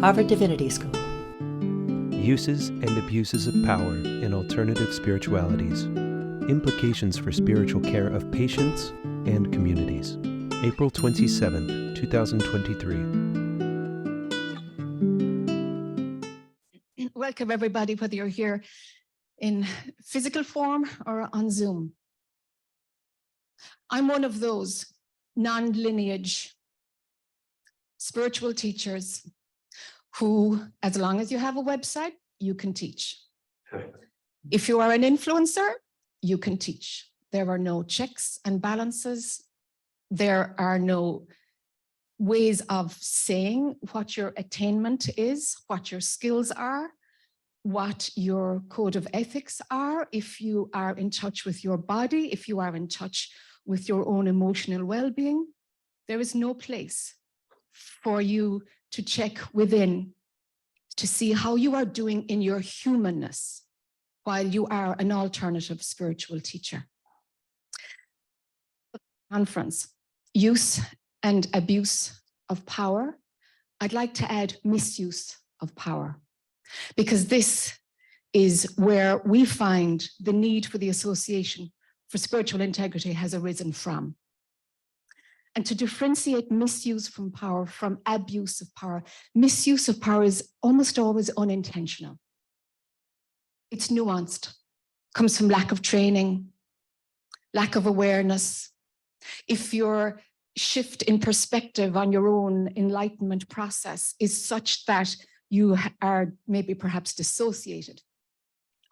Harvard Divinity School. Uses and abuses of power in alternative spiritualities. Implications for spiritual care of patients and communities. April 27th, 2023. Welcome, everybody, whether you're here in physical form or on Zoom. I'm one of those non-lineage spiritual teachers who, as long as you have a website, you can teach. If you are an influencer, you can teach. There are no checks and balances. There are no ways of saying what your attainment is, what your skills are, what your code of ethics are, if you are in touch with your body, if you are in touch with your own emotional well-being. There is no place for you to check within to see how you are doing in your humanness while you are an alternative spiritual teacher. Conference, use and abuse of power. I'd like to add misuse of power, because this is where we find the need for the Association for Spiritual Integrity has arisen from. And to differentiate misuse from power from abuse of power, misuse of power is almost always unintentional. It's nuanced, comes from lack of training, lack of awareness. If your shift in perspective on your own enlightenment process is such that you are maybe perhaps dissociated,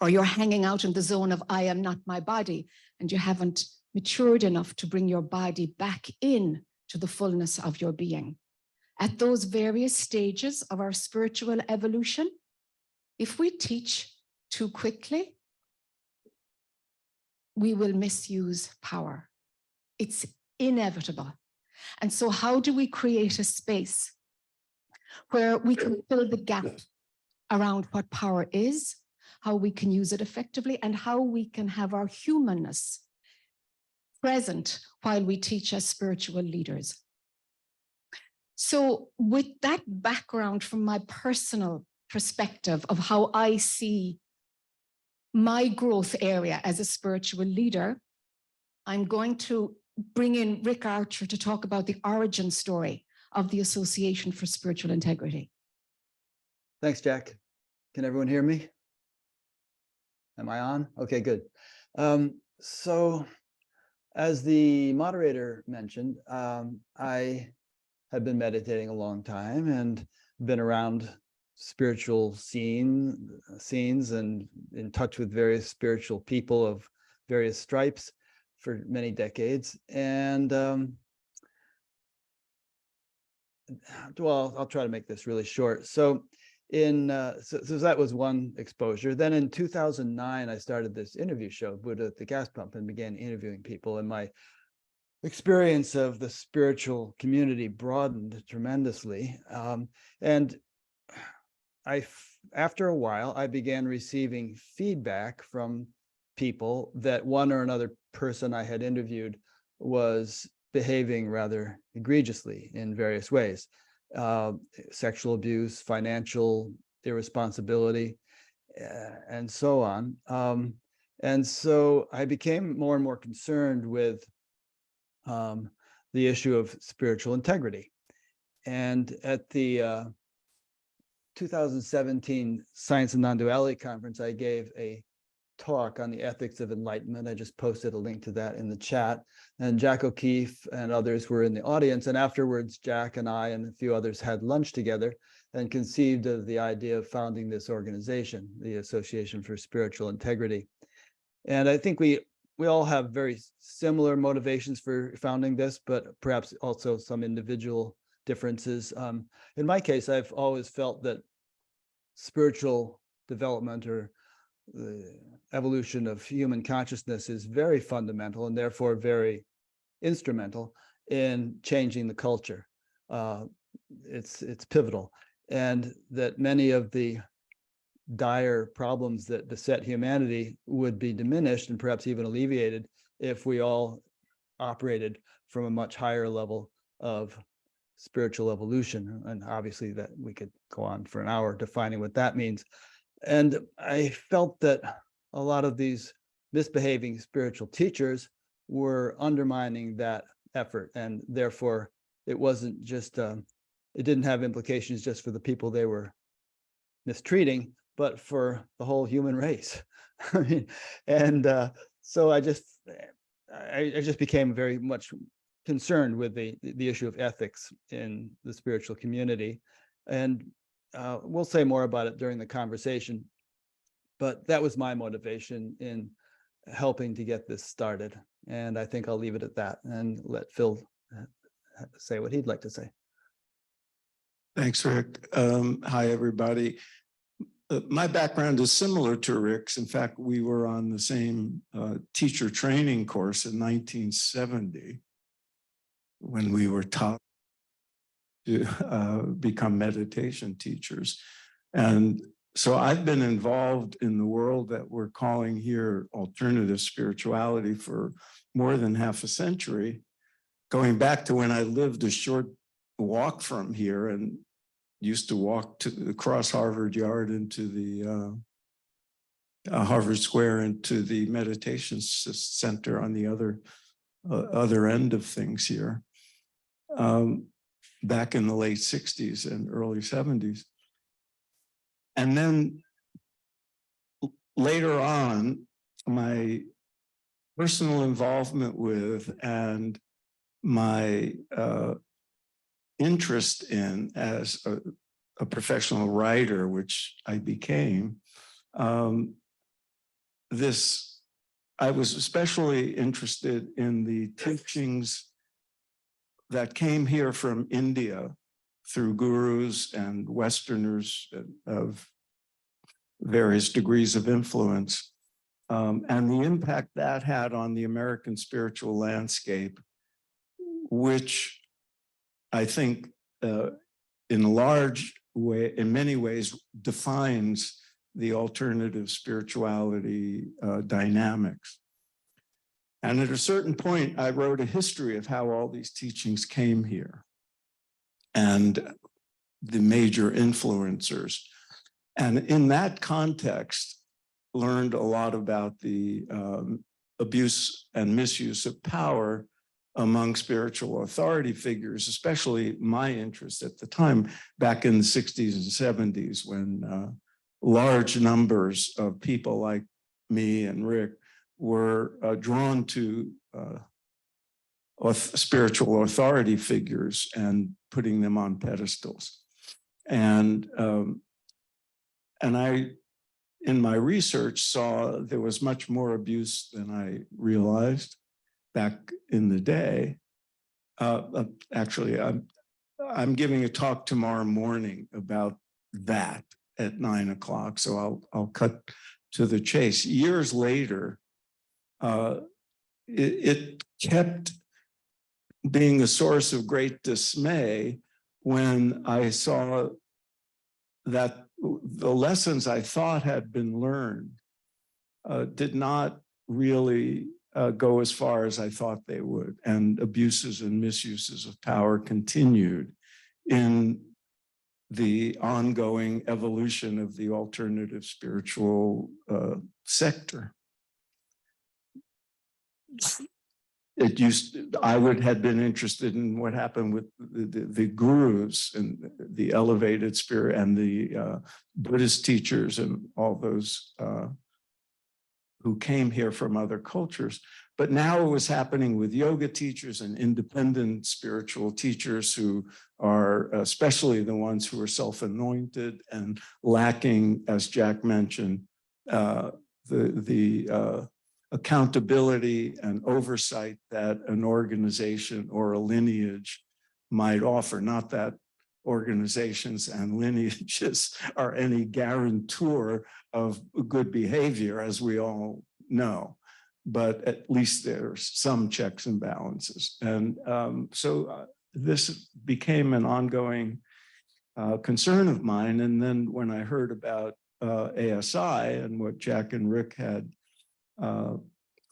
or you're hanging out in the zone of I am not my body, and you haven't matured enough to bring your body back in to the fullness of your being. At those various stages of our spiritual evolution, if we teach too quickly, we will misuse power. It's inevitable. And so how do we create a space where we can fill the gap around what power is, how we can use it effectively, and how we can have our humanness present while we teach as spiritual leaders? So with that background from my personal perspective of how I see my growth area as a spiritual leader, I'm going to bring in Rick Archer to talk about the origin story of the Association for Spiritual Integrity. Thanks, Jack. Can everyone hear me? Am I on? Okay, good. So as the moderator mentioned, I have been meditating a long time and been around spiritual scenes and in touch with various spiritual people of various stripes for many decades. And well, I'll try to make this really short. So so that was one exposure. Then in 2009, I started this interview show, Buddha at the Gas Pump, and began interviewing people. And my experience of the spiritual community broadened tremendously. And after a while, I began receiving feedback from people that one or another person I had interviewed was behaving rather egregiously in various ways. Sexual abuse, financial irresponsibility, and so on. And so I became more and more concerned with the issue of spiritual integrity. And at the 2017 Science and Non-Duality Conference, I gave a talk on the ethics of enlightenment. I just posted a link to that in the chat. And Jack O'Keefe and others were in the audience. And afterwards, Jack and I and a few others had lunch together and conceived of the idea of founding this organization, the Association for Spiritual Integrity. And I think we all have very similar motivations for founding this, but perhaps also some individual differences. In my case, I've always felt that spiritual development or the evolution of human consciousness is very fundamental and therefore very instrumental in changing the culture. It's pivotal, and that many of the dire problems that beset humanity would be diminished and perhaps even alleviated if we all operated from a much higher level of spiritual evolution. And obviously that we could go on for an hour defining what that means. And I felt that a lot of these misbehaving spiritual teachers were undermining that effort. And therefore, it wasn't just, it didn't have implications just for the people they were mistreating, but for the whole human race. I mean, and so I just became very much concerned with the issue of ethics in the spiritual community. And we'll say more about it during the conversation, but that was my motivation in helping to get this started. And I think I'll leave it at that and let Phil say what he'd like to say. Thanks, Rick. Hi, everybody. My background is similar to Rick's. In fact, we were on the same teacher training course in 1970 when we were taught to become meditation teachers. And so I've been involved in the world that we're calling here alternative spirituality for more than half a century, going back to when I lived a short walk from here and used to walk across Harvard Yard into the Harvard Square into the meditation center on the other end of things here, back in the late 60s and early 70s. And then later on, my personal involvement with and my interest in as a professional writer, which I became, I was especially interested in the teachings that came here from India through gurus and Westerners of various degrees of influence, and the impact that had on the American spiritual landscape, which I think in a large way, in many ways, defines the alternative spirituality dynamics. And at a certain point, I wrote a history of how all these teachings came here and the major influencers. And in that context, learned a lot about the abuse and misuse of power among spiritual authority figures, especially my interest at the time, back in the 60s and 70s, when large numbers of people like me and Rick were drawn to spiritual authority figures and putting them on pedestals. And I, in my research, saw there was much more abuse than I realized back in the day. Actually, I'm giving a talk tomorrow morning about that at 9 o'clock, so I'll cut to the chase. Years later, it kept being a source of great dismay when I saw that the lessons I thought had been learned did not really go as far as I thought they would, and abuses and misuses of power continued in the ongoing evolution of the alternative spiritual sector. I had been interested in what happened with the gurus and the elevated spirit and the Buddhist teachers and all those who came here from other cultures. But now it was happening with yoga teachers and independent spiritual teachers who are especially the ones who are self-anointed and lacking, as Jack mentioned, the accountability and oversight that an organization or a lineage might offer. Not that organizations and lineages are any guarantor of good behavior, as we all know, but at least there's some checks and balances. And so this became an ongoing concern of mine. And then when I heard about ASI and what Jack and Rick had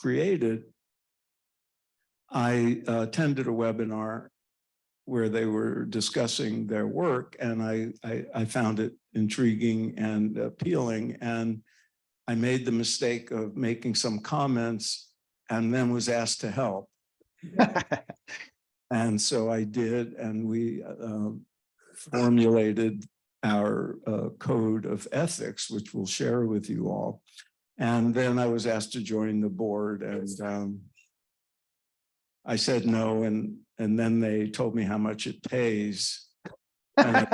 created, I attended a webinar where they were discussing their work, and I found it intriguing and appealing. And I made the mistake of making some comments and then was asked to help. And so I did, and we formulated our code of ethics, which we'll share with you all. And then I was asked to join the board, and I said no, and then they told me how much it pays. And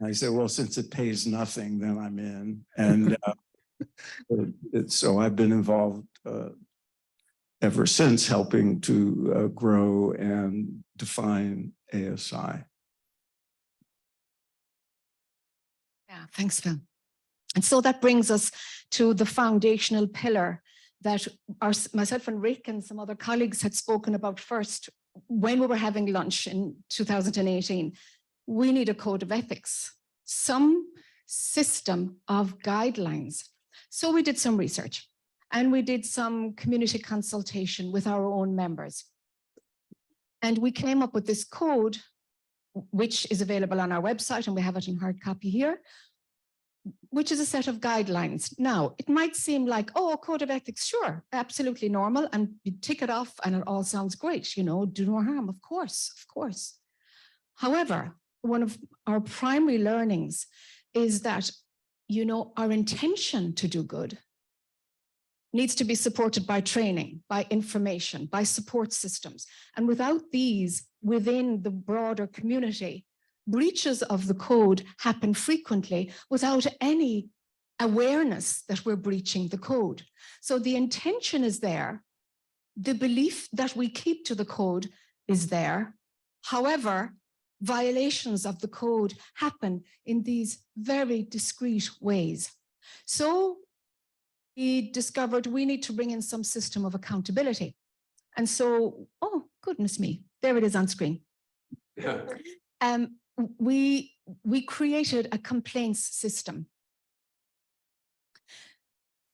I said, well, since it pays nothing, then I'm in. And so I've been involved ever since, helping to grow and define ASI. Yeah, thanks, Phil. And so that brings us to the foundational pillar that myself and Rick and some other colleagues had spoken about first when we were having lunch in 2018. We need a code of ethics, some system of guidelines. So we did some research and we did some community consultation with our own members. And we came up with this code, which is available on our website, and we have it in hard copy here, which is a set of guidelines. Now, it might seem like, oh, a code of ethics, sure, absolutely normal, and you tick it off and it all sounds great, you know, do no harm, of course, of course. However, one of our primary learnings is that, you know, our intention to do good needs to be supported by training, by information, by support systems. And without these within the broader community, breaches of the code happen frequently without any awareness that we're breaching the code. So the intention is there. The belief that we keep to the code is there. However, violations of the code happen in these very discrete ways. So we discovered we need to bring in some system of accountability. And so, oh, goodness me, there it is on screen. Yeah. We created a complaints system.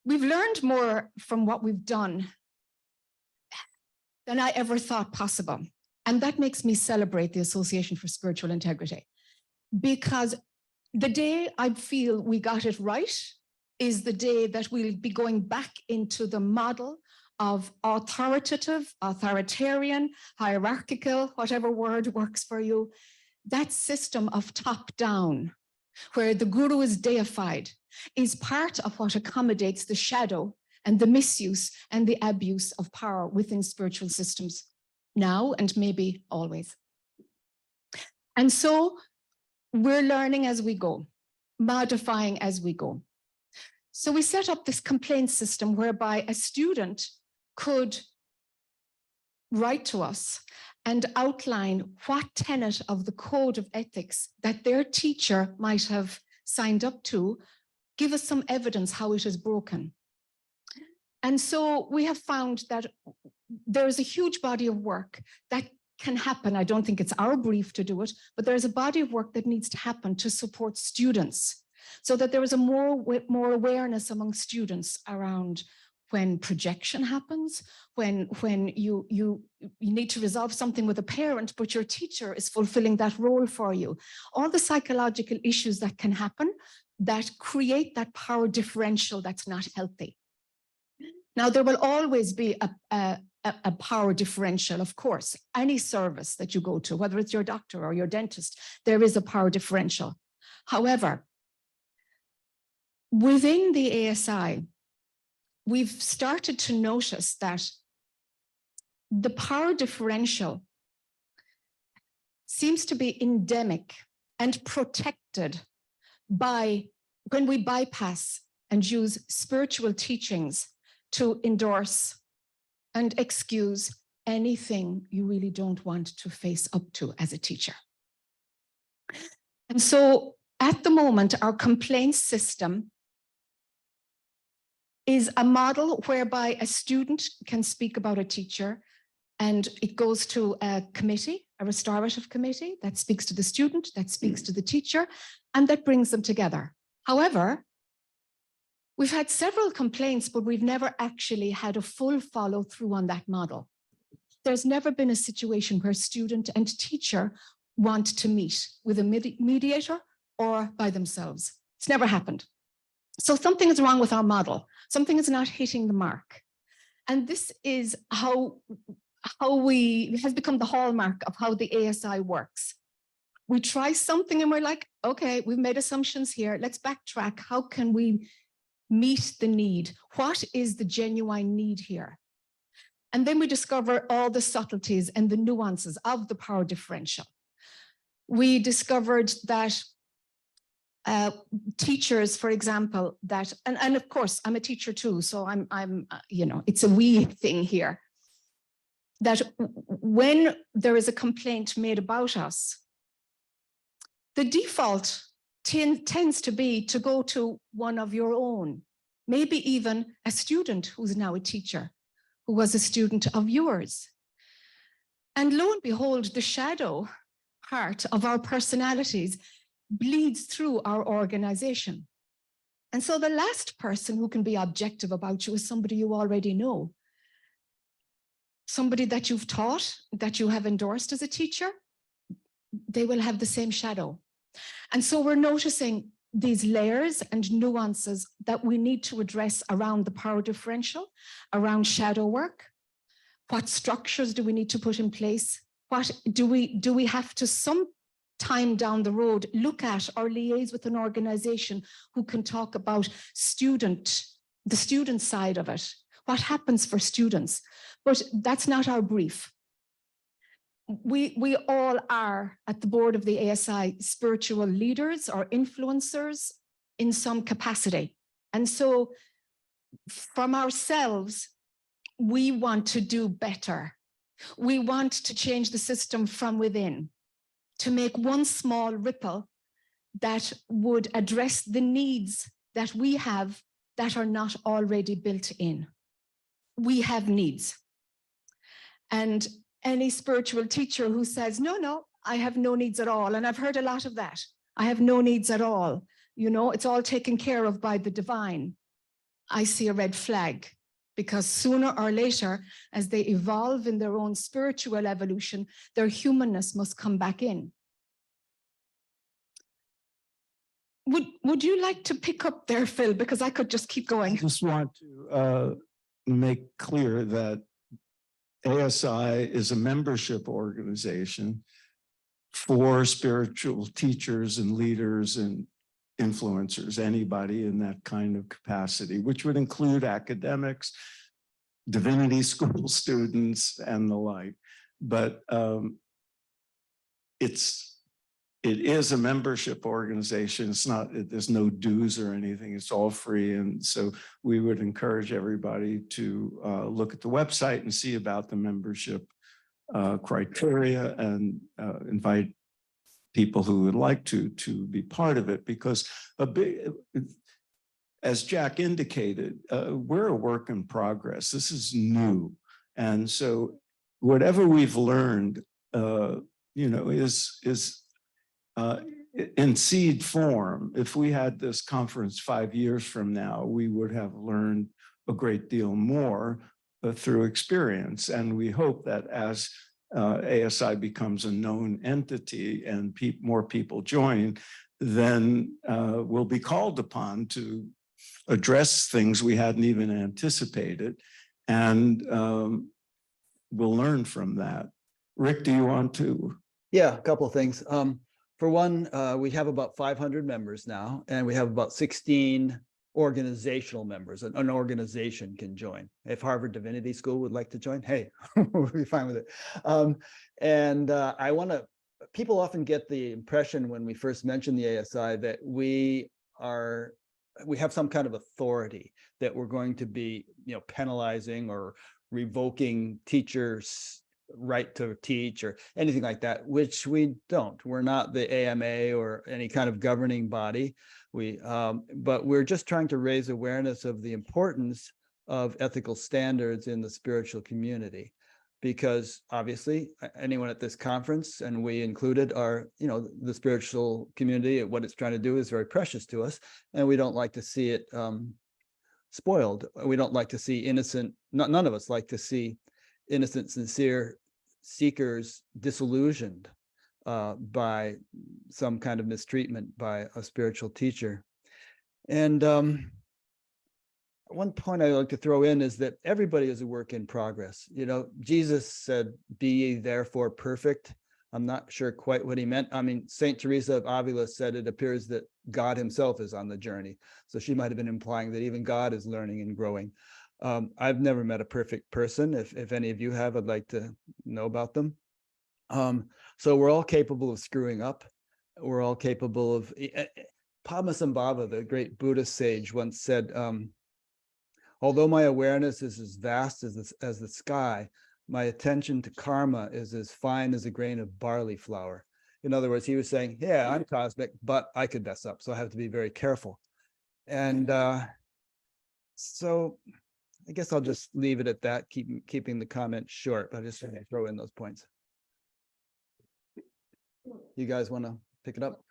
We've learned more from what we've done than I ever thought possible. And that makes me celebrate the Association for Spiritual Integrity, because the day I feel we got it right is the day that we'll be going back into the model of authoritative, authoritarian, hierarchical, whatever word works for you, that system of top down, where the guru is deified, is part of what accommodates the shadow and the misuse and the abuse of power within spiritual systems now and maybe always. And so we're learning as we go, modifying as we go. So we set up this complaint system whereby a student could write to us and outline what tenet of the code of ethics that their teacher might have signed up to, give us some evidence how it is broken. And so we have found that there is a huge body of work that can happen. I don't think it's our brief to do it, but there's a body of work that needs to happen to support students so that there is a more awareness among students around when projection happens, when you need to resolve something with a parent, but your teacher is fulfilling that role for you. All the psychological issues that can happen that create that power differential that's not healthy. Now, there will always be a power differential, of course. Any service that you go to, whether it's your doctor or your dentist, there is a power differential. However, within the ASI, we've started to notice that the power differential seems to be endemic and protected by when we bypass and use spiritual teachings to endorse and excuse anything you really don't want to face up to as a teacher. And so at the moment, our complaints system is a model whereby a student can speak about a teacher, and it goes to a committee, a restorative committee that speaks to the student, that speaks to the teacher, and that brings them together. However, we've had several complaints, but we've never actually had a full follow through on that model. There's never been a situation where student and teacher want to meet with a mediator or by themselves. It's never happened. So something is wrong with our model. Something is not hitting the mark. And this is how has become the hallmark of how the ASI works. We try something and we're like, okay, we've made assumptions here. Let's backtrack. How can we meet the need? What is the genuine need here? And then we discover all the subtleties and the nuances of the power differential. We discovered that teachers, for example, that, and of course, I'm a teacher too, so I'm it's a we thing here, that when there is a complaint made about us, the default tends to be to go to one of your own, maybe even a student who's now a teacher, who was a student of yours. And lo and behold, the shadow part of our personalities bleeds through our organization. And so the last person who can be objective about you is somebody you already know. Somebody that you've taught, that you have endorsed as a teacher, they will have the same shadow. And so we're noticing these layers and nuances that we need to address around the power differential, around shadow work. What structures do we need to put in place? What do we have to some time down the road look at or liaise with an organization who can talk about the student side of it? What happens for students? But that's not our brief. We all are at the board of the ASI spiritual leaders or influencers in some capacity. And so from ourselves, we want to do better. We want to change the system from within, to make one small ripple that would address the needs that we have that are not already built in. We have needs. And any spiritual teacher who says, no, I have no needs at all. And I've heard a lot of that. I have no needs at all. It's all taken care of by the divine. I see a red flag, because sooner or later, as they evolve in their own spiritual evolution, their humanness must come back in. Would you like to pick up there, Phil? Because I could just keep going. I just want to make clear that ASI is a membership organization for spiritual teachers and leaders and influencers, anybody in that kind of capacity, which would include academics, divinity school students, and the like. But it is a membership organization. It's not, there's no dues or anything. It's all free. And so we would encourage everybody to look at the website and see about the membership criteria, and invite people who would like to be part of it, because as Jack indicated, we're a work in progress. This is new. And so whatever we've learned, is in seed form. If we had this conference 5 years from now, we would have learned a great deal more through experience. And we hope that as ASI becomes a known entity and more people join, then we'll be called upon to address things we hadn't even anticipated. And we'll learn from that. Rick, do you want to? Yeah, a couple of things. For one, we have about 500 members now, and we have about 16 organizational members. An organization can join. If Harvard Divinity School would like to join, hey, we'll be fine with it. People often get the impression when we first mention the ASI that we have some kind of authority, that we're going to be, penalizing or revoking teachers' right to teach or anything like that, which we don't. We're not the AMA or any kind of governing body. But we're just trying to raise awareness of the importance of ethical standards in the spiritual community, because obviously anyone at this conference, and we included, are, the spiritual community. What it's trying to do is very precious to us, and we don't like to see it spoiled. We don't like to see innocent, none of us like to see innocent, sincere seekers disillusioned by some kind of mistreatment by a spiritual teacher. And one point I like to throw in is that everybody is a work in progress. You know, Jesus said, "Be ye therefore perfect." I'm not sure quite what he meant. I mean, Saint Teresa of Avila said it appears that God himself is on the journey. So she might have been implying that even God is learning and growing. I've never met a perfect person. If any of you have, I'd like to know about them. So we're all capable of screwing up. We're all capable of. Padmasambhava, the great Buddhist sage, once said, "Although my awareness is as vast as the sky, my attention to karma is as fine as a grain of barley flour." In other words, he was saying, yeah, I'm cosmic, but I could mess up, so I have to be very careful. And so I guess I'll just leave it at that, keeping the comment short, but I just want to throw in those points. You guys want to pick it up?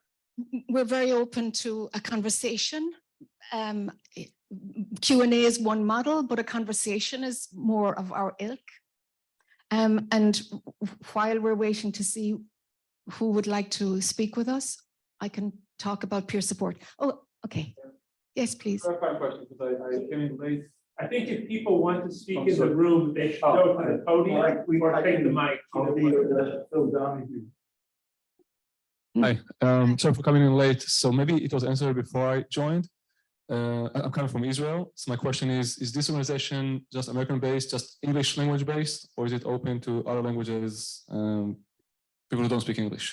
We're very open to a conversation. Q&A is one model, but a conversation is more of our ilk. And while we're waiting to see who would like to speak with us, I can talk about peer support. Oh, okay. Yes, please. Question, because I came in late. I think if people want to speak in the room, they should go to the podium or take the mic. Hi, sorry for coming in late. So maybe it was answered before I joined. I'm coming from Israel. So my question is this organization just American-based, just English language-based, or is it open to other languages, people who don't speak English?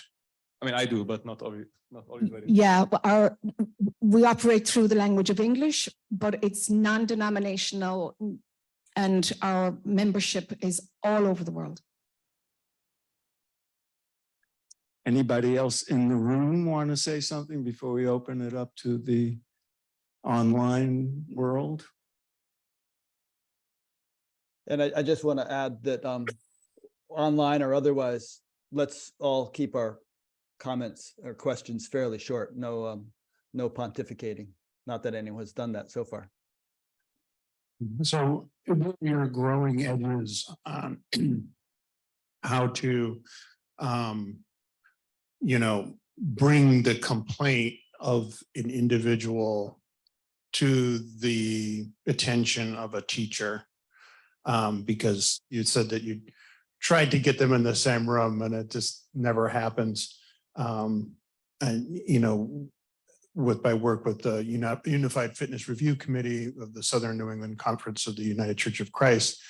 I mean, I do, but not everybody. Yeah, we operate through the language of English, but it's non-denominational and our membership is all over the world. Anybody else in the room want to say something before we open it up to the online world? And I just want to add that online or otherwise, let's all keep our comments or questions fairly short. No pontificating. Not that anyone has done that so far. So your growing edges on how to, bring the complaint of an individual to the attention of a teacher, because you said that you tried to get them in the same room and it just never happens. And, with my work with the Unified Fitness Review Committee of the Southern New England Conference of the United Church of Christ,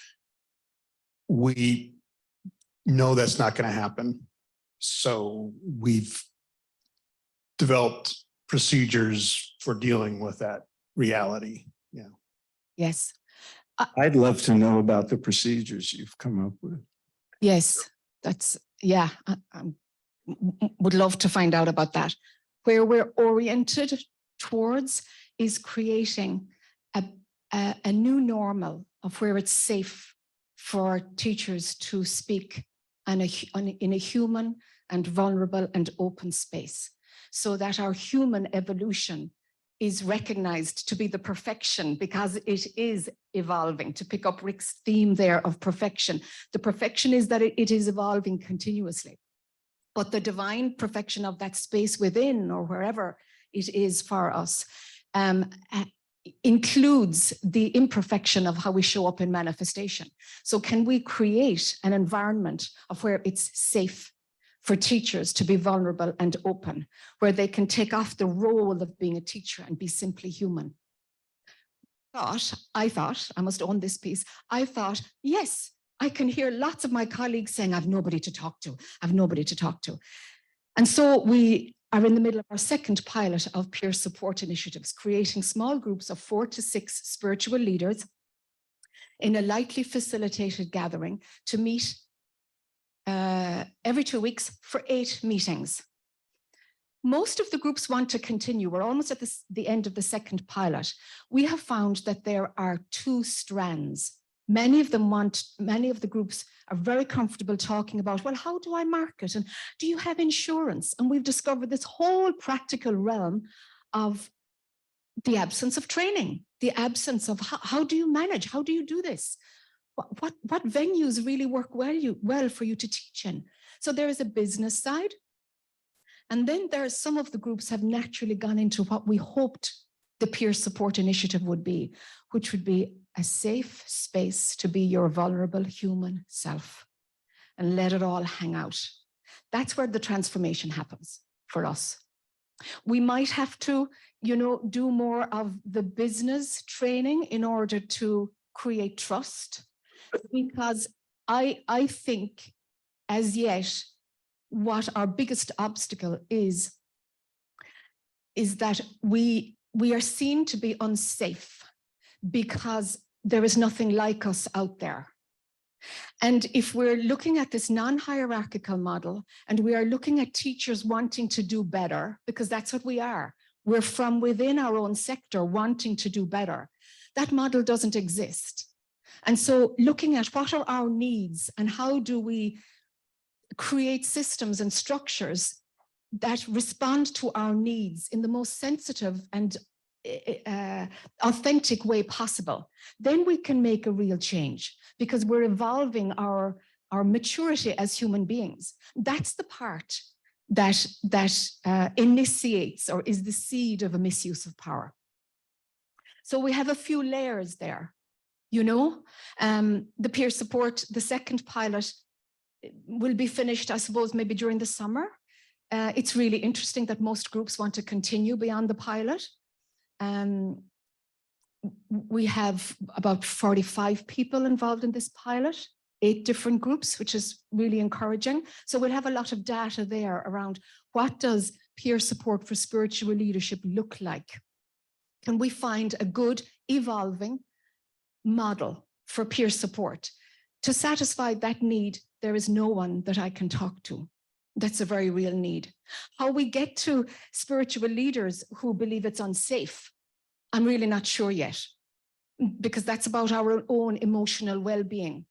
we know that's not going to happen. So we've developed procedures for dealing with that reality. Yeah. Yes. I'd love to know about the procedures you've come up with. Yes, that's, yeah, I would love to find out about that. Where we're oriented towards is creating a new normal of where it's safe for teachers to speak in a human and vulnerable and open space, so that our human evolution is recognized to be the perfection, because it is evolving. To pick up Rick's theme there of perfection, the perfection is that it is evolving continuously. But the divine perfection of that space within, or wherever it is for us, includes the imperfection of how we show up in manifestation. So can we create an environment of where it's safe for teachers to be vulnerable and open, where they can take off the role of being a teacher and be simply human? I thought, I must own this piece, I thought, yes, I can hear lots of my colleagues saying, I've nobody to talk to, I've nobody to talk to. And so we are in the middle of our second pilot of peer support initiatives, creating small groups of 4 to 6 spiritual leaders in a lightly facilitated gathering to meet every 2 weeks for 8 meetings. Most of the groups want to continue. We're almost at the end of the second pilot. We have found that there are 2 strands. Many of the groups are very comfortable talking about, well, how do I market? And do you have insurance? And we've discovered this whole practical realm of the absence of training, the absence of how do you manage? How do you do this? what venues really work well for you to teach in. So there is a business side. And then there are some of the groups have naturally gone into what we hoped the peer support initiative would be, which would be a safe space to be your vulnerable human self and let it all hang out. That's where the transformation happens for us. We might have to, do more of the business training in order to create trust, because I think as yet, what our biggest obstacle is that we are seen to be unsafe because there is nothing like us out there. And if we're looking at this non-hierarchical model and we are looking at teachers wanting to do better, because that's what we are, we're from within our own sector wanting to do better, that model doesn't exist. And so looking at what are our needs and how do we create systems and structures that respond to our needs in the most sensitive and authentic way possible, then we can make a real change, because we're evolving our maturity as human beings. That's the part that initiates or is the seed of a misuse of power. So we have a few layers there, the peer support, the second pilot will be finished, I suppose, maybe during the summer. It's really interesting that most groups want to continue beyond the pilot. We have about 45 people involved in this pilot, 8 different groups, which is really encouraging. So we'll have a lot of data there around what does peer support for spiritual leadership look like? Can we find a good evolving model for peer support? To satisfy that need, there is no one that I can talk to. That's a very real need. How we get to spiritual leaders who believe it's unsafe, I'm really not sure yet, because that's about our own emotional well-being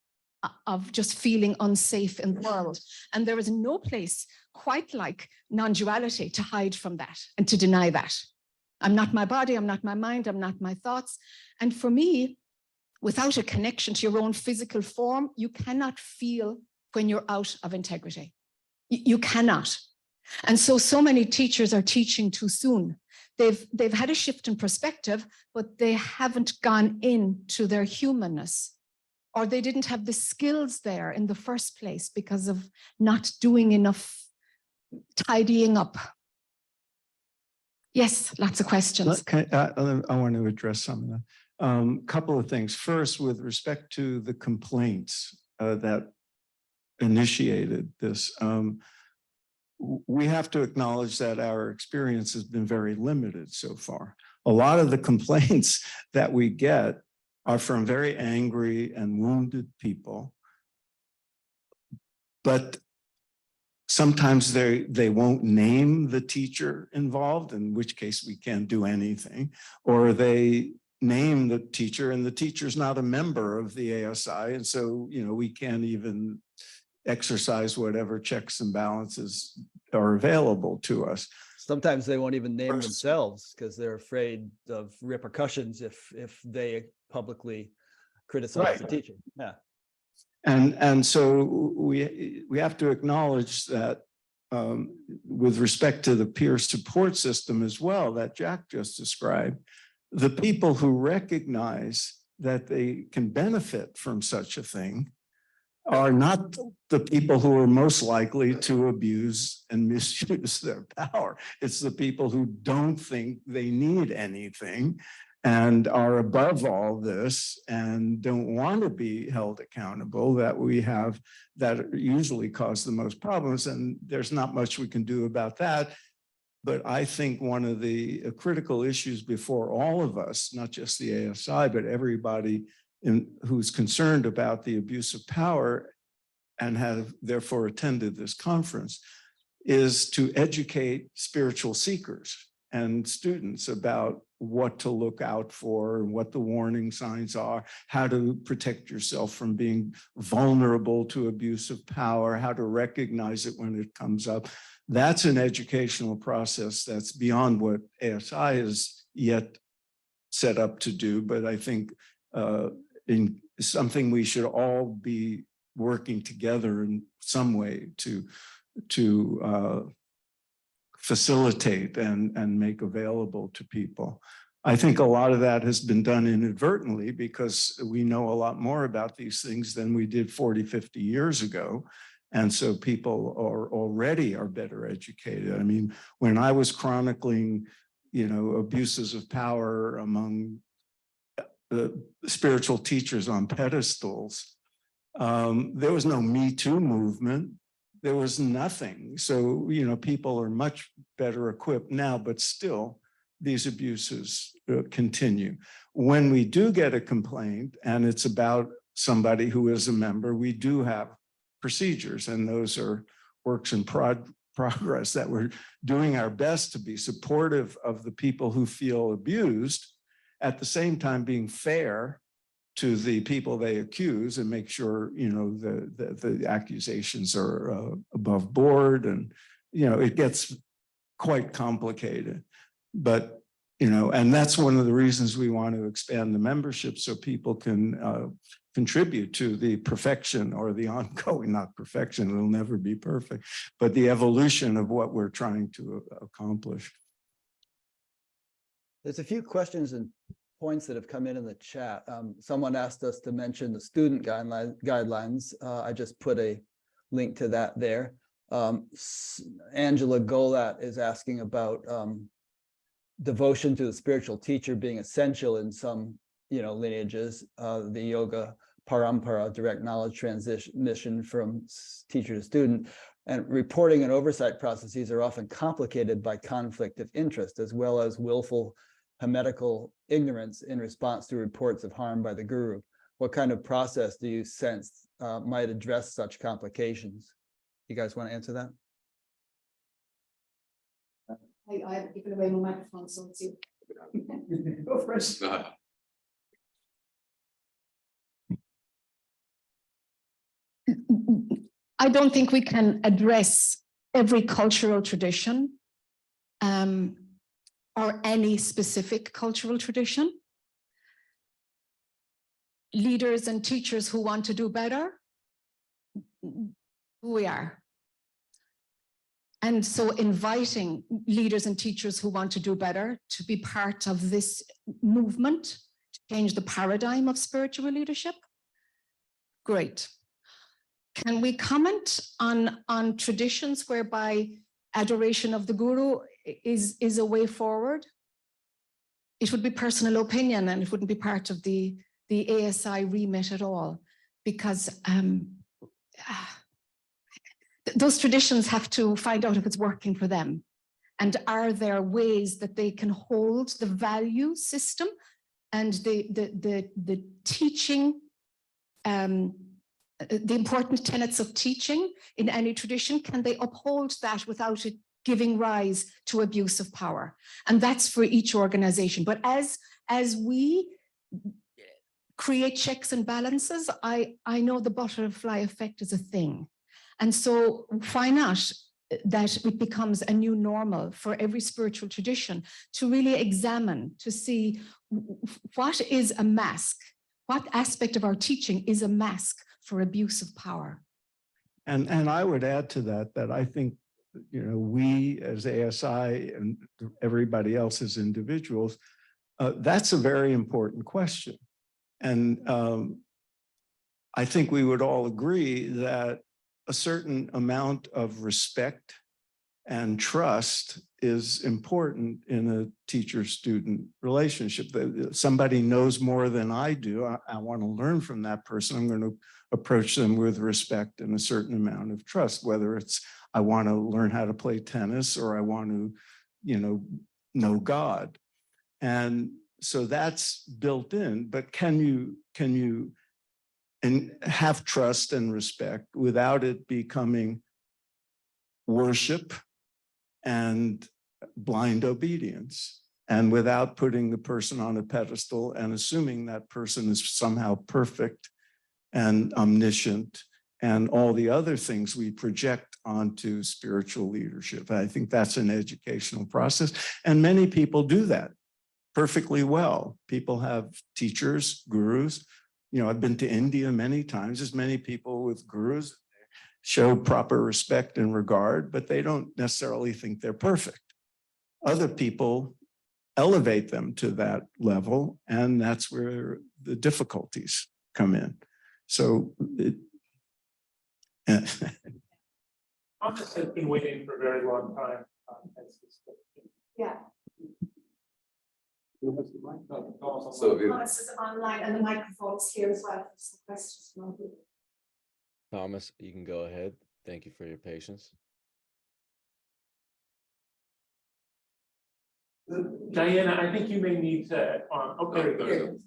of just feeling unsafe in the world. And there is no place quite like non-duality to hide from that and to deny that. I'm not my body, I'm not my mind, I'm not my thoughts. And for me, without a connection to your own physical form, you cannot feel when you're out of integrity. You cannot. And so many teachers are teaching too soon. They've had a shift in perspective, but they haven't gone into their humanness, or they didn't have the skills there in the first place because of not doing enough tidying up. Yes, lots of questions. I want to address some of that. Couple of things. First, with respect to the complaints that initiated this, we have to acknowledge that our experience has been very limited so far. A lot of the complaints that we get are from very angry and wounded people, but sometimes they won't name the teacher involved, in which case we can't do anything, or they name the teacher and the teacher's not a member of the ASI, and so we can't even exercise whatever checks and balances are available to us. Sometimes they won't even name themselves because they're afraid of repercussions if they publicly criticize the teacher. Yeah. And so we have to acknowledge that with respect to the peer support system as well that Jack just described, the people who recognize that they can benefit from such a thing are not the people who are most likely to abuse and misuse their power. It's the people who don't think they need anything and are above all this and don't want to be held accountable that usually cause the most problems. And there's not much we can do about that. But I think one of the critical issues before all of us, not just the ASI, but everybody who's concerned about the abuse of power and have therefore attended this conference, is to educate spiritual seekers and students about what to look out for and what the warning signs are, how to protect yourself from being vulnerable to abuse of power, how to recognize it when it comes up. That's an educational process that's beyond what ASI is yet set up to do, but I think in something we should all be working together in some way to facilitate and make available to people. I think a lot of that has been done inadvertently because we know a lot more about these things than we did 40, 50 years ago. And so people are better educated. I mean, when I was chronicling, abuses of power among the spiritual teachers on pedestals, there was no Me Too movement. There was nothing. So, people are much better equipped now, but still these abuses continue. When we do get a complaint and it's about somebody who is a member, we do have procedures, and those are works in progress that we're doing our best to be supportive of the people who feel abused, at the same time being fair to the people they accuse and make sure, the accusations are above board, and, it gets quite complicated. But, and that's one of the reasons we want to expand the membership so people can contribute to the perfection or the ongoing, not perfection, it'll never be perfect, but the evolution of what we're trying to accomplish. There's a few questions and points that have come in the chat. Someone asked us to mention the student guidelines. I just put a link to that there. Angela Golat is asking about devotion to the spiritual teacher being essential in some, lineages. The yoga parampara, direct knowledge transmission from teacher to student, and reporting and oversight processes are often complicated by conflict of interest, as well as willful hermetical ignorance in response to reports of harm by the guru. What kind of process do you sense might address such complications? You guys want to answer that? I have given away my microphone, so let's see. Go first. I don't think we can address every cultural tradition or any specific cultural tradition. Leaders and teachers who want to do better, we are. And so inviting leaders and teachers who want to do better to be part of this movement, to change the paradigm of spiritual leadership, great. Can we comment on traditions whereby adoration of the guru is a way forward? It would be personal opinion, and it wouldn't be part of the ASI remit at all, because those traditions have to find out if it's working for them. And are there ways that they can hold the value system and the teaching, the important tenets of teaching in any tradition, can they uphold that without it giving rise to abuse of power? And that's for each organization. But as we create checks and balances, I know the butterfly effect is a thing. And so why not that it becomes a new normal for every spiritual tradition to really examine, to see what is a mask, what aspect of our teaching is a mask for abuse of power. And I would add to that I think, we as ASI and everybody else as individuals, that's a very important question. And I think we would all agree that a certain amount of respect and trust is important in a teacher-student relationship. That somebody knows more than I do. I want to learn from that person. I'm going to approach them with respect and a certain amount of trust, whether it's I want to learn how to play tennis or I want to, know God. And so that's built in, but can you and have trust and respect without it becoming worship and blind obedience, and without putting the person on a pedestal and assuming that person is somehow perfect and omniscient and all the other things we project onto spiritual leadership. I think that's an educational process, and many people do that perfectly well. People have teachers, gurus, I've been to India many times. There's many people with gurus show proper respect and regard, but they don't necessarily think they're perfect. Other people elevate them to that level, and that's where the difficulties come in. So Thomas has been waiting for a very long time. As this question. Yeah. So if- Thomas is online and the microphone's here as well for some questions. Thomas, you can go ahead. Thank you for your patience. Diana, I think you may need to, oh, there it goes.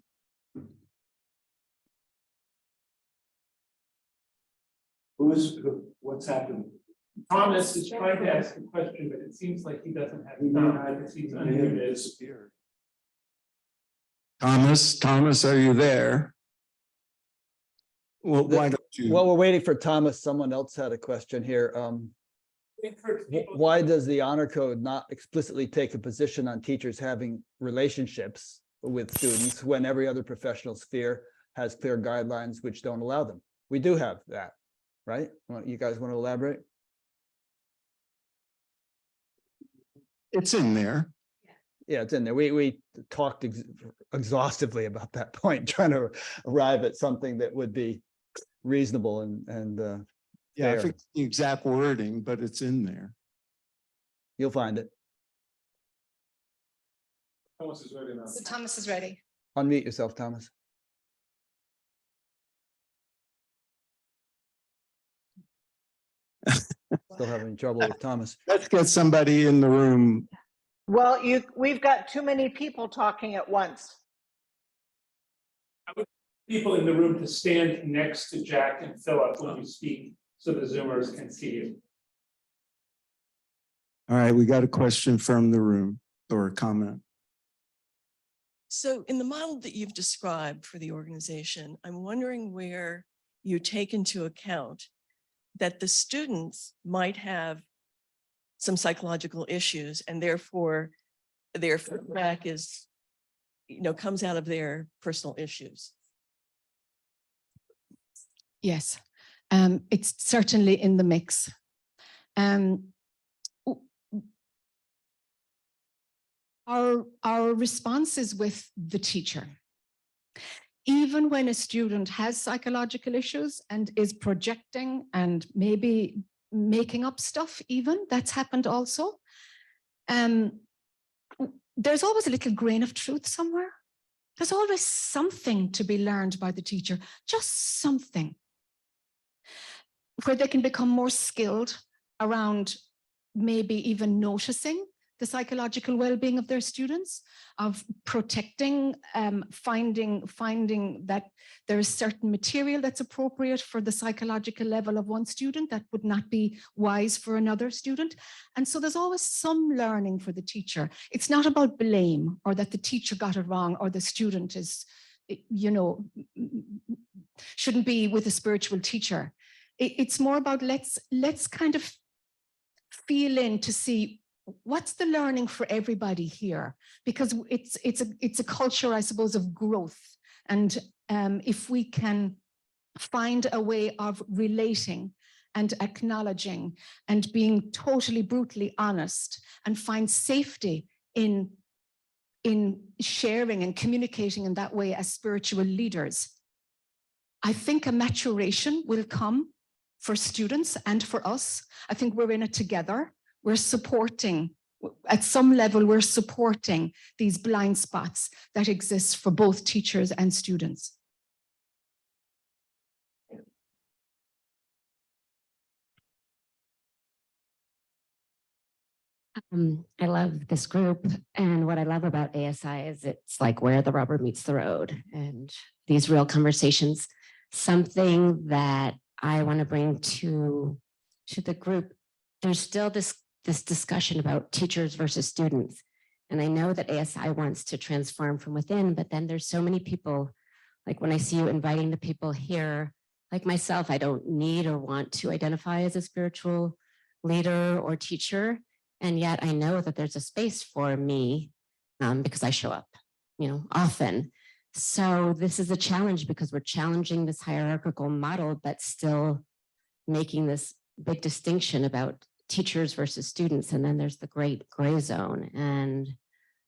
What's happened? Thomas is trying to ask a question, but it seems like he doesn't have time because he's unmuted. Thomas, are you there? Well, why don't you? While we're waiting for Thomas, someone else had a question here. Why does the honor code not explicitly take a position on teachers having relationships with students when every other professional sphere has clear guidelines which don't allow them? We do have that, right? You guys want to elaborate? It's in there. Yeah, it's in there. We talked exhaustively about that point, trying to arrive at something that would be reasonable and Yeah, I fair. forget the exact wording, but it's in there. You'll find it. Thomas is ready now. So Thomas is ready. Unmute yourself, Thomas. Still having trouble with Thomas. Let's get somebody in the room. Well, we've got too many people talking at once. People in the room to stand next to Jack and Philip when you speak so the Zoomers can see you. All right, we got a question from the room or a comment. So in the model that you've described for the organization, I'm wondering where you take into account that the students might have some psychological issues and therefore their feedback is, comes out of their personal issues. Yes, it's certainly in the mix. Our response is with the teacher. Even when a student has psychological issues and is projecting and maybe making up stuff, even that's happened also. There's always a little grain of truth somewhere. There's always something to be learned by the teacher, just something, where they can become more skilled around maybe even noticing the psychological well-being of their students, of protecting, finding that there is certain material that's appropriate for the psychological level of one student that would not be wise for another student. And so there's always some learning for the teacher. It's not about blame or that the teacher got it wrong or the student is, shouldn't be with a spiritual teacher. It's more about let's kind of feel in to see what's the learning for everybody here, because it's a culture, I suppose, of growth. And if we can find a way of relating and acknowledging and being totally brutally honest and find safety in sharing and communicating in that way as spiritual leaders, I think a maturation will come for students and for us. I think we're in it together. We're supporting, at some level, we're supporting these blind spots that exist for both teachers and students. I love this group, and what I love about ASI is it's like where the rubber meets the road and these real conversations. Something that I want to bring to the group, there's still this discussion about teachers versus students. And I know that ASI wants to transform from within, but then there's so many people, like when I see you inviting the people here, like myself, I don't need or want to identify as a spiritual leader or teacher. And yet I know that there's a space for me because I show up, often. So this is a challenge because we're challenging this hierarchical model, but still making this big distinction about teachers versus students. And then there's the great gray zone. And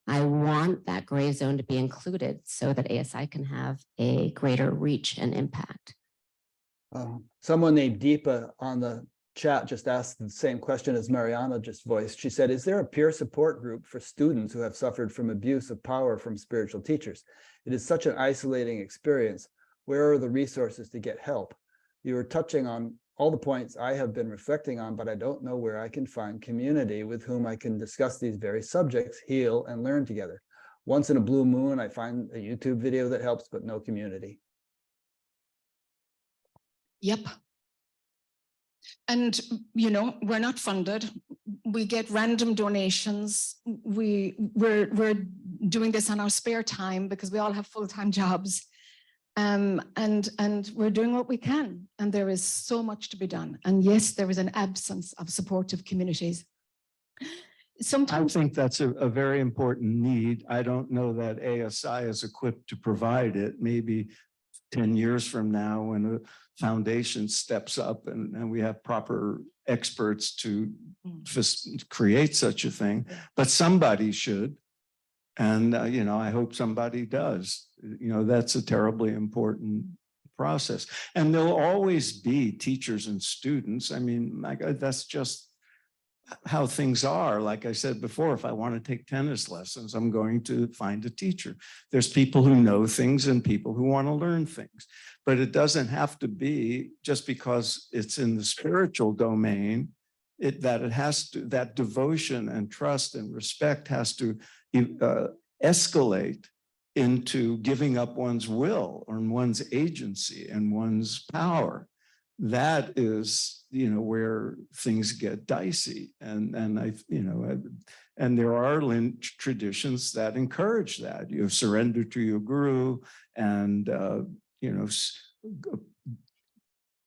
I want that gray zone to be included so that ASI can have a greater reach and impact. Someone named Deepa on the chat just asked the same question as Mariana just voiced. She said, is there a peer support group for students who have suffered from abuse of power from spiritual teachers? It is such an isolating experience. Where are the resources to get help? You were touching on all the points I have been reflecting on, but I don't know where I can find community with whom I can discuss these very subjects, heal, and learn together. Once in a blue moon, I find a YouTube video that helps, but no community. Yep. And, you know, we're not funded. We get random donations. We're doing this on our spare time because we all have full-time jobs. And we're doing what we can. And there is so much to be done. And yes, there is an absence of supportive communities. Sometimes I think that's a very important need. I don't know that ASI is equipped to provide it. Maybe 10 years from now, when a foundation steps up and we have proper experts to create such a thing, but somebody should. And, you know, I hope somebody does. You know, that's a terribly important process. And there'll always be teachers and students. I mean, my God, that's just how things are. Like I said before, if I want to take tennis lessons, I'm going to find a teacher. There's people who know things and people who want to learn things, but it doesn't have to be just because it's in the spiritual domain, that devotion and trust and respect has to escalate into giving up one's will or one's agency and one's power. That is, you know, where things get dicey, and there are traditions that encourage that. You surrender to your guru, and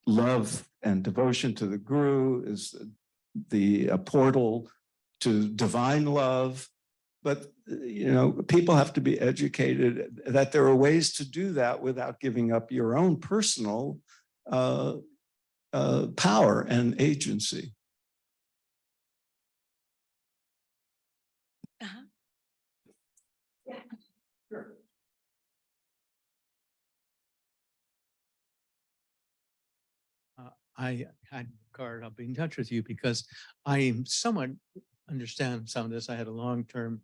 love and devotion to the guru is the portal to divine love. But, you know, people have to be educated that there are ways to do that without giving up your own personal power and agency. Yeah, sure. I had Card, I'll be in touch with you because I somewhat understand some of this. I had a long-term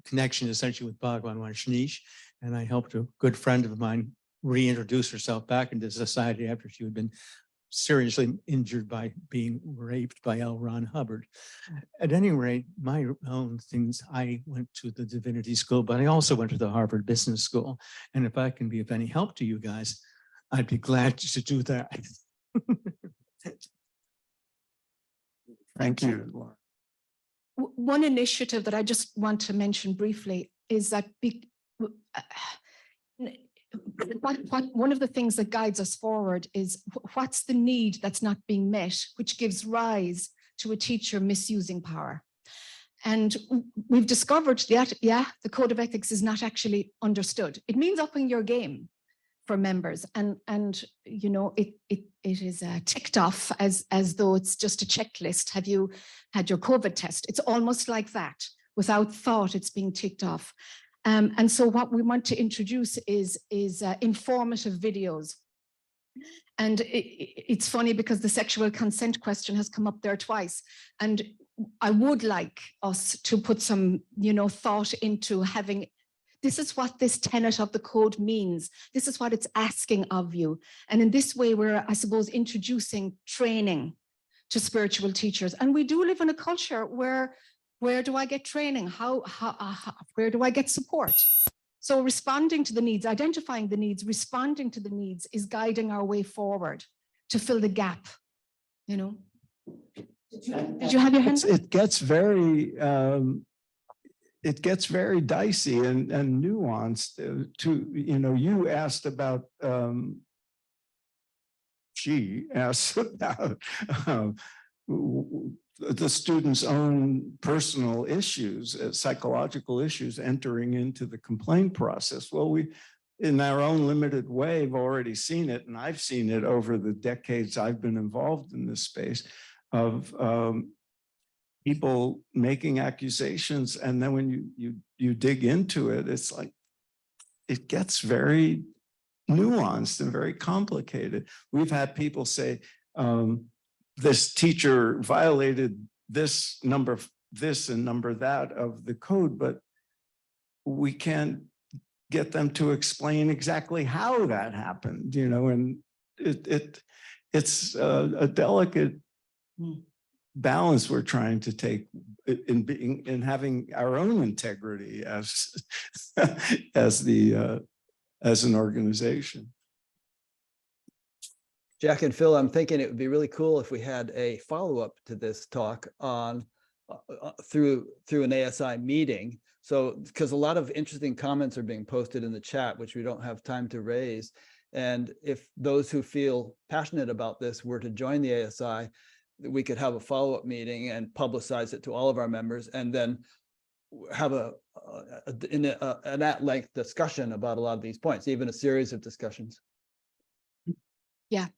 connection essentially with Bhagwan Vaishnish, and I helped a good friend of mine reintroduce herself back into society after she had been seriously injured by being raped by L. Ron Hubbard. At any rate, my own things, I went to the divinity school, but I also went to the Harvard Business School. And if I can be of any help to you guys, I'd be glad to do that. Thank you, Laura. One initiative that I just want to mention briefly is that one of the things that guides us forward is what's the need that's not being met, which gives rise to a teacher misusing power. And we've discovered that, yeah, the code of ethics is not actually understood. It means upping your game for members, and you know, it is ticked off as though it's just a checklist. Have you had your COVID test? It's almost like that. Without thought, it's being ticked off. And so what we want to introduce is informative videos. And it's funny because the sexual consent question has come up there twice. And I would like us to put some, you know, thought into having, this is what this tenet of the code means. This is what it's asking of you. And in this way, we're, I suppose, introducing training to spiritual teachers. And we do live in a culture where do I get training? Where do I get support? So responding to the needs, identifying the needs, responding to the needs is guiding our way forward to fill the gap, you know. Did you have your hand up? It gets very dicey and nuanced to, you know, you asked about, she asked about the students' own personal issues, psychological issues entering into the complaint process. Well, we, in our own limited way, have already seen it, and I've seen it over the decades I've been involved in this space of people making accusations, and then when you dig into it, it's like it gets very nuanced and very complicated. We've had people say, this teacher violated this number, this and number that of the code, but we can't get them to explain exactly how that happened, you know, and it's a delicate balance we're trying to take in having our own integrity as as an organization. Jack and Phil, I'm thinking it would be really cool if we had a follow-up to this talk on through an ASI meeting. So, because a lot of interesting comments are being posted in the chat, which we don't have time to raise. And if those who feel passionate about this were to join the ASI, we could have a follow-up meeting and publicize it to all of our members, and then have an at-length discussion about a lot of these points, even a series of discussions. Yeah,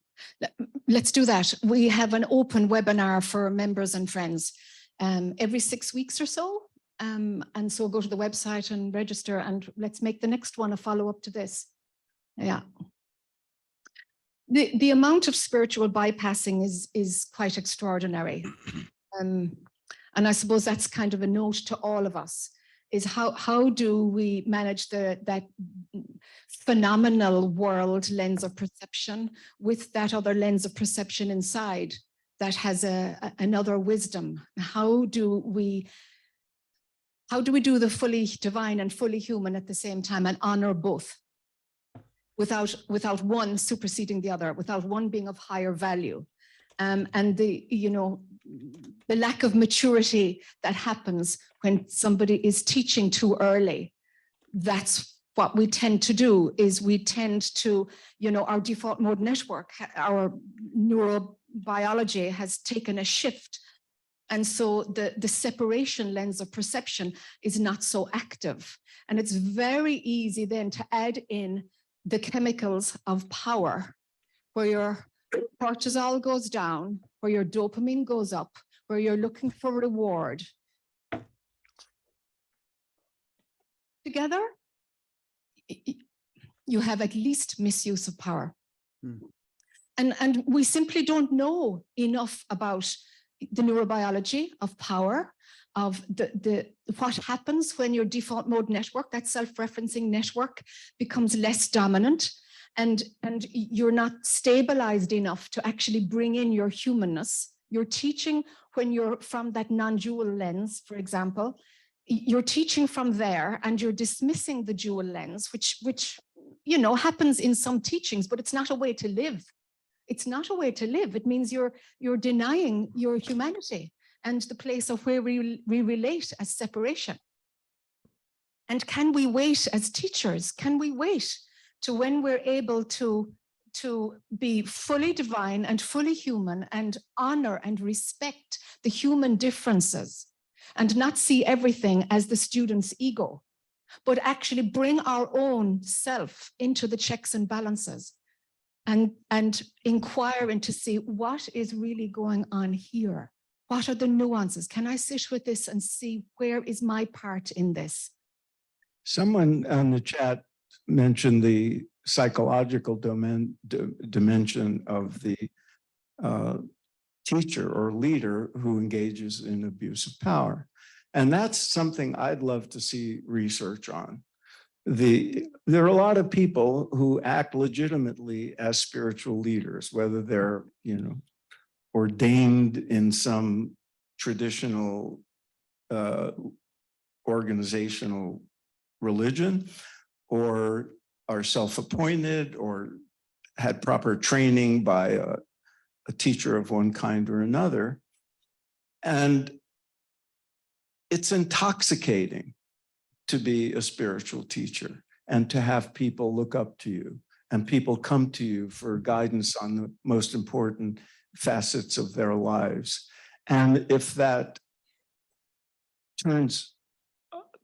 let's do that. We have an open webinar for members and friends every 6 weeks or so. And so go to the website and register, and let's make the next one a follow-up to this. Yeah. The amount of spiritual bypassing is quite extraordinary. And I suppose that's kind of a note to all of us, is how do we manage that phenomenal world lens of perception with that other lens of perception inside that has another wisdom? How do we do the fully divine and fully human at the same time and honor both without one superseding the other, without one being of higher value? And the lack of maturity that happens when somebody is teaching too early. That's what we tend to do, is we tend to, our default mode network, our neurobiology has taken a shift. And so the separation lens of perception is not so active. And it's very easy then to add in the chemicals of power, where your cortisol goes down, where your dopamine goes up, where you're looking for reward. Together, you have at least misuse of power. And we simply don't know enough about the neurobiology of power, of what happens when your default mode network, that self-referencing network, becomes less dominant, and you're not stabilized enough to actually bring in your humanness. You're teaching when you're from that non-dual lens, for example, you're teaching from there and you're dismissing the dual lens, which happens in some teachings, but it's not a way to live. It's not a way to live. It means you're denying your humanity and the place of where we relate as separation. And can we wait as teachers? Can we wait to when we're able to be fully divine and fully human and honor and respect the human differences and not see everything as the student's ego, but actually bring our own self into the checks and balances and inquire into see what is really going on here? What are the nuances? Can I sit with this and see where is my part in this? Someone on the chat mentioned the psychological dimension of the teacher or leader who engages in abuse of power. And that's something I'd love to see research on. There are a lot of people who act legitimately as spiritual leaders, whether they're, ordained in some traditional organizational religion, or are self-appointed, or had proper training by a teacher of one kind or another. And it's intoxicating to be a spiritual teacher and to have people look up to you and people come to you for guidance on the most important facets of their lives. And if that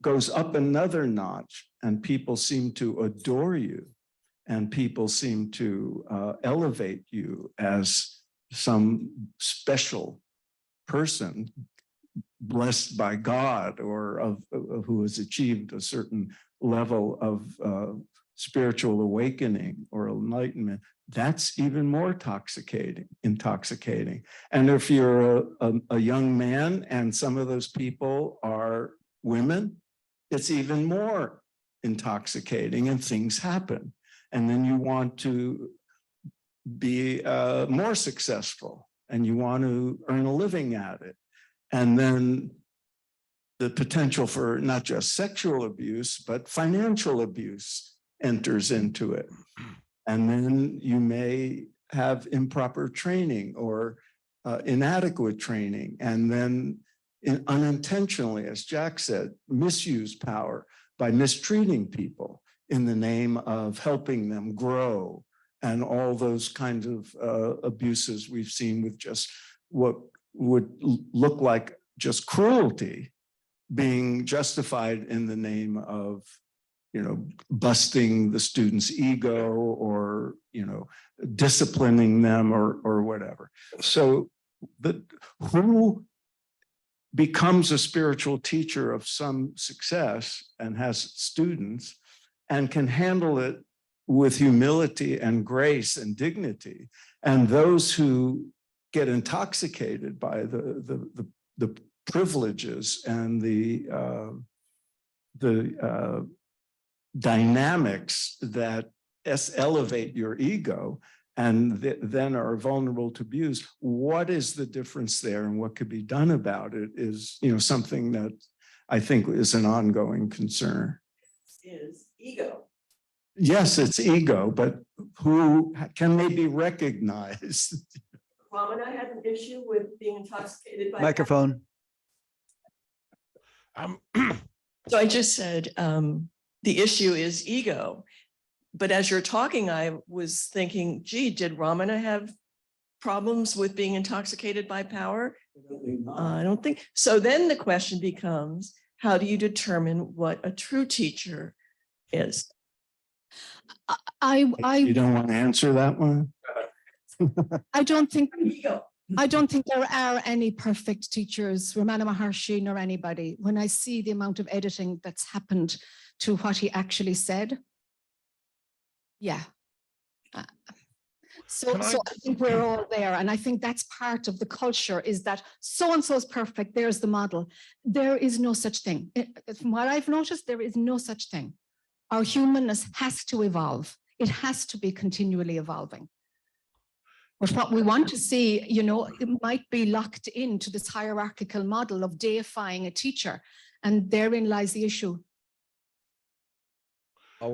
goes up another notch and people seem to adore you and people seem to elevate you as some special person blessed by God or of who has achieved a certain level of spiritual awakening or enlightenment, that's even more intoxicating. And if you're a young man and some of those people are women, it's even more intoxicating and things happen. And then you want to be more successful and you want to earn a living at it. And then the potential for not just sexual abuse, but financial abuse enters into it. And then you may have improper training or inadequate training. And then unintentionally, as Jack said, misuse power by mistreating people in the name of helping them grow and all those kinds of abuses we've seen with just what would look like just cruelty being justified in the name of, you know, busting the student's ego or, you know, disciplining them or whatever. So who becomes a spiritual teacher of some success and has students and can handle it with humility and grace and dignity, and those who get intoxicated by the privileges and the dynamics that elevate your ego and then are vulnerable to abuse. What is the difference there and what could be done about it is, you know, something that I think is an ongoing concern. Is ego. Yes, it's ego, but who can they be recognized? Ramana had an issue with being intoxicated by Microphone. So I just said the issue is ego. But as you're talking, I was thinking, gee, did Ramana have problems with being intoxicated by power? I don't think. So then the question becomes, how do you determine what a true teacher is? You don't want to answer that one? I don't think there are any perfect teachers, Ramana Maharshi nor anybody. When I see the amount of editing that's happened to what he actually said, yeah. So I think we're all there. And I think that's part of the culture, is that so-and-so is perfect, there's the model. There is no such thing. From what I've noticed, there is no such thing. Our humanness has to evolve. It has to be continually evolving. But what we want to see, you know, it might be locked into this hierarchical model of deifying a teacher. And therein lies the issue.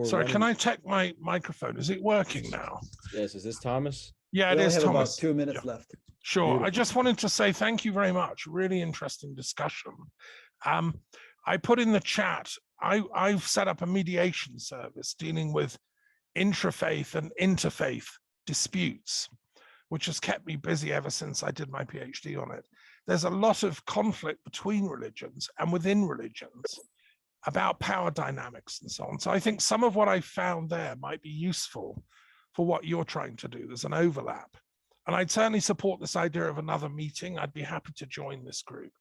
Sorry, can I check my microphone? Is it working now? Yes, is this Thomas? Yeah, it We only is, have Thomas. about 2 minutes left. Sure. Beautiful. I just wanted to say thank you very much. Really interesting discussion. I put in the chat, I've set up a mediation service dealing with intrafaith and interfaith disputes, which has kept me busy ever since I did my PhD on it. There's a lot of conflict between religions and within religions about power dynamics and so on. So I think some of what I found there might be useful for what you're trying to do. There's an overlap. And I'd certainly support this idea of another meeting. I'd be happy to join this group.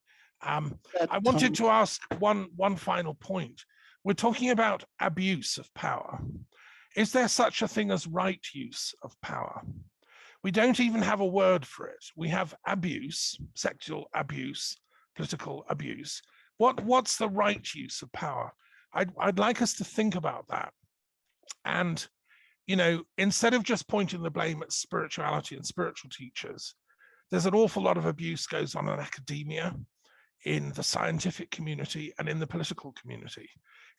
I wanted to ask one final point. We're talking about abuse of power. Is there such a thing as right use of power? We don't even have a word for it. We have abuse, sexual abuse, political abuse. What's the right use of power? I'd like us to think about that. And, you know, instead of just pointing the blame at spirituality and spiritual teachers, there's an awful lot of abuse goes on in academia, in the scientific community, and in the political community.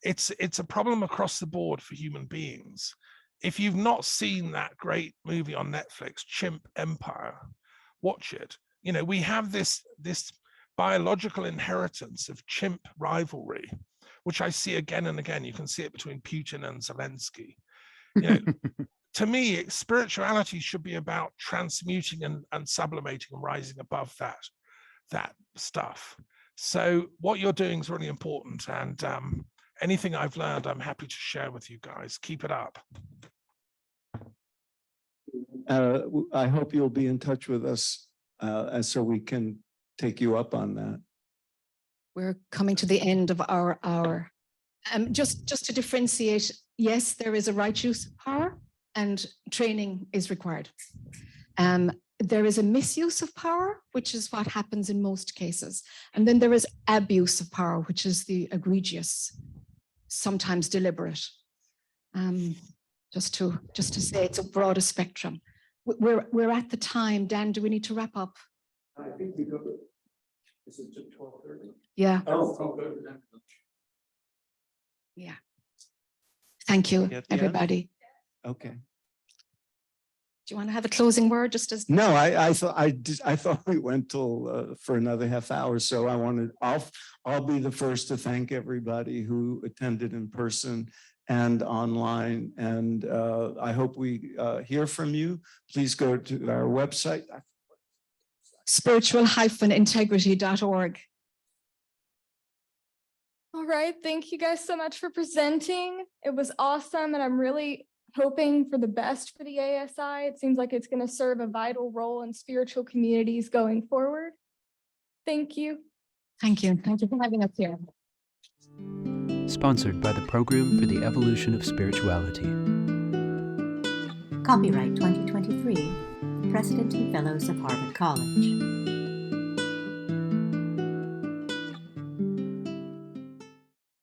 It's a problem across the board for human beings. If you've not seen that great movie on Netflix, Chimp Empire, watch it. You know, we have this biological inheritance of chimp rivalry, which I see again and again. You can see it between Putin and Zelensky. You know, to me, spirituality should be about transmuting and sublimating and rising above that. that stuff. So what you're doing is really important, and anything I've learned, I'm happy to share with you guys. Keep it up. I hope you'll be in touch with us and so we can take you up on that. We're coming to the end of our hour. Just to differentiate, yes, there is a right use of power and training is required. There is a misuse of power, which is what happens in most cases. And then there is abuse of power, which is the egregious, sometimes deliberate. Just to say it's a broader spectrum. We're at the time. Dan, do we need to wrap up? I think we go. Is it 12:30? Yeah. Oh, Yeah. Thank you, At the end? everybody. okay. Do you want to have a closing word just as? No, I thought we went till for another half hour. So I'll be the first to thank everybody who attended in person and online. And I hope we hear from you. Please go to our website. Spiritual-integrity.org. All right, thank you guys so much for presenting. It was awesome, and I'm really hoping for the best for the ASI. It seems like it's going to serve a vital role in spiritual communities going forward. Thank you. Thank you. Thank you for having us here. Sponsored by the Program for the Evolution of Spirituality. Copyright 2023, President and Fellows of Harvard College.